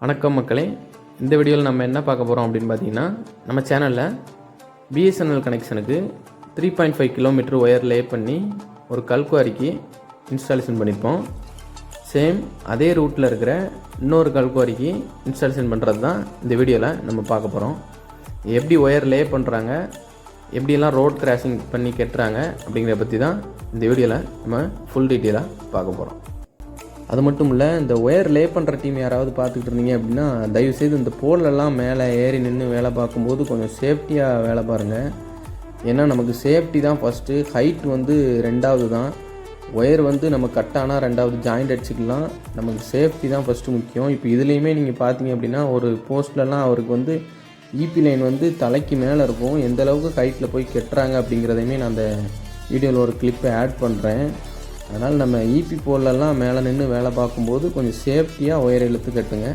வணக்கம் மக்களே, இந்த வீடியோவில் நம்ம என்ன பார்க்க போகிறோம் அப்படின்னு பார்த்தீங்கன்னா, நம்ம சேனலில் பிஎஸ்என்எல் கனெக்ஷனுக்கு 3.5 கிலோமீட்டர் ஒயர் லே பண்ணி ஒரு கல்குவாரிக்கு இன்ஸ்டாலேஷன் பண்ணியிருப்போம். சேம் அதே ரூட்டில் இருக்கிற இன்னொரு கல்குவாரிக்கு இன்ஸ்டாலேஷன் பண்ணுறது தான் இந்த வீடியோவில் நம்ம பார்க்க போகிறோம். எப்படி ஒயர் லே பண்ணுறாங்க, எப்படியெல்லாம் ரோட் கிராசிங் பண்ணி கட்டுறாங்க அப்படிங்கிறத பற்றி தான் இந்த வீடியோவில் நம்ம ஃபுல் டீட்டெயிலாக பார்க்க போகிறோம். அது மட்டும் இல்லை, இந்த ஒயர் லே பண்ணுற டீம் யாராவது பார்த்துக்கிட்டு இருந்தீங்க அப்படின்னா, தயவுசெய்து இந்த போலெல்லாம் மேலே ஏறி நின்று வேலை பார்க்கும்போது கொஞ்சம் சேஃப்டியாக வேலை பாருங்கள். ஏன்னா நமக்கு சேஃப்டி தான் ஃபஸ்ட்டு, ஹைட் வந்து ரெண்டாவது தான். ஒயர் வந்து நம்ம கட் ஆனால் ரெண்டாவது ஜாயிண்ட் அடிச்சுக்கலாம். நமக்கு சேஃப்டி தான் ஃபஸ்ட்டு முக்கியம். இப்போ இதுலேயுமே நீங்கள் பார்த்தீங்க அப்படின்னா, ஒரு போஸ்ட்லலாம் அவருக்கு வந்து ஈபி லைன் வந்து தலைக்கு மேலே இருக்கும். எந்த அளவுக்கு ஹைட்டில் போய் கட்டுறாங்க அப்படிங்கிறதையுமே நான் அந்த வீடியோவில் ஒரு கிளிப்பை ஆட் பண்ணுறேன். அதனால் நம்ம ஈபி போலெல்லாம் மேலே நின்று வேலை பார்க்கும்போது கொஞ்சம் சேஃப்டியாக ஒயர் இழுத்து கட்டுங்க.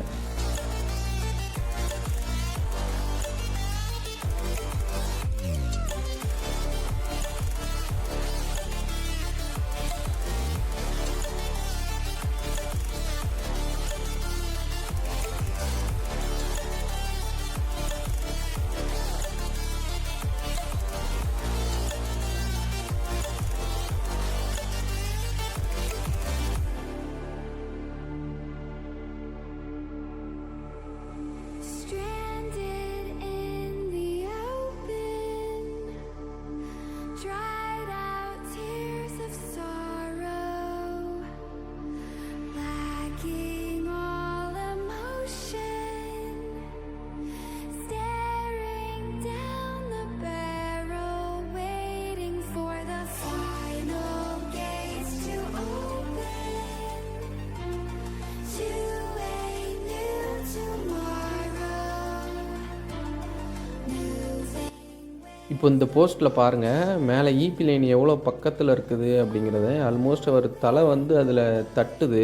இப்போ இந்த போஸ்ட்டில் பாருங்கள், மேலே ஈபி லைன் எவ்வளோ பக்கத்தில் இருக்குது அப்படிங்கிறத. ஆல்மோஸ்ட் அவர் தலை வந்து அதில் தட்டுது.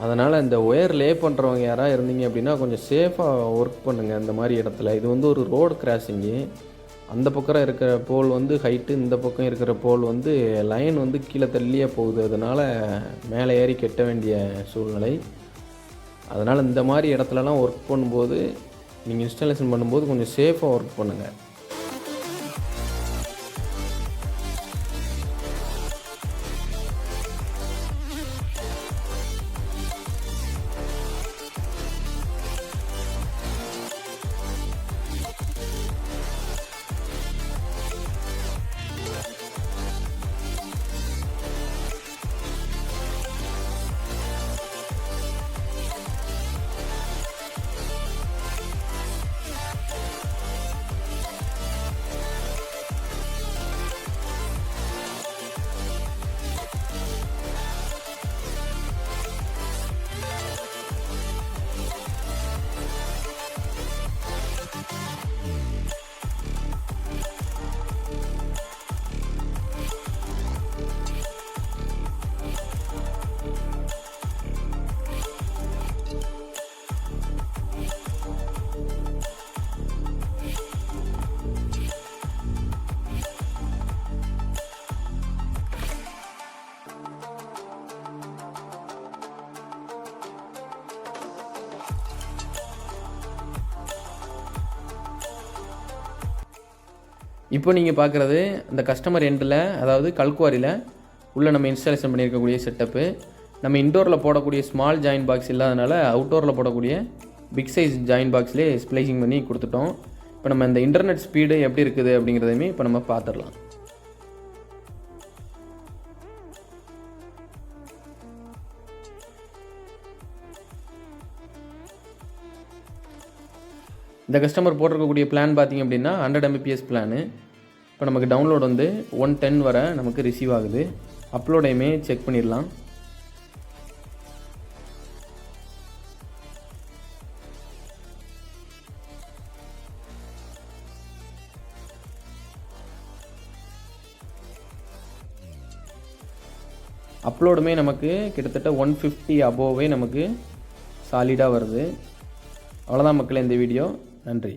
அதனால் இந்த ஒயர் லே பண்ணுறவங்க யாராக இருந்தீங்க அப்படின்னா கொஞ்சம் சேஃபாக ஒர்க் பண்ணுங்கள் இந்த மாதிரி இடத்துல. இது வந்து ஒரு ரோடு கிராசிங்கு. அந்த பக்கம் இருக்கிற போல் வந்து ஹைட்டு, இந்த பக்கம் இருக்கிற போல் வந்து லைன் வந்து கீழே தள்ளியே போகுது. அதனால் மேலே ஏறி கட்ட வேண்டிய சூழ்நிலை. அதனால் இந்த மாதிரி இடத்துலலாம் ஒர்க் பண்ணும்போது, நீங்கள் இன்ஸ்டாலேஷன் பண்ணும்போது கொஞ்சம் சேஃபாக ஒர்க் பண்ணுங்கள். இப்போ நீங்கள் பார்க்குறது இந்த கஸ்டமர் எண்டில், அதாவது கல்குவாரியில் உள்ளே நம்ம இன்ஸ்டாலேஷன் பண்ணியிருக்கக்கூடிய செட்டப்பு. நம்ம இன்டோரில் போடக்கூடிய ஸ்மால் ஜாயின் பாக்ஸ் இல்லாதனால அவுட்டோரில் போடக்கூடிய பிக் சைஸ் ஜாயின் பாக்ஸ்லேயே ஸ்ப்ளைசிங் பண்ணி கொடுத்துட்டோம். இப்போ நம்ம இந்த இன்டர்நெட் ஸ்பீடு எப்படி இருக்குது அப்படிங்கிறதையுமே இப்போ நம்ம பார்த்துடலாம். இந்த கஸ்டமர் போட்டிருக்கக்கூடிய பிளான் பார்த்திங்க அப்படின்னா 100 Mbps பிளானு. இப்போ நமக்கு டவுன்லோட் வந்து 110 வரை நமக்கு ரிசீவ் ஆகுது. அப்லோடையுமே செக் பண்ணிடலாம். அப்லோடுமே நமக்கு கிட்டத்தட்ட 150 அபோவே நமக்கு சாலிடாக வருது. அவ்வளோதான் மக்களே இந்த வீடியோ. நன்றி.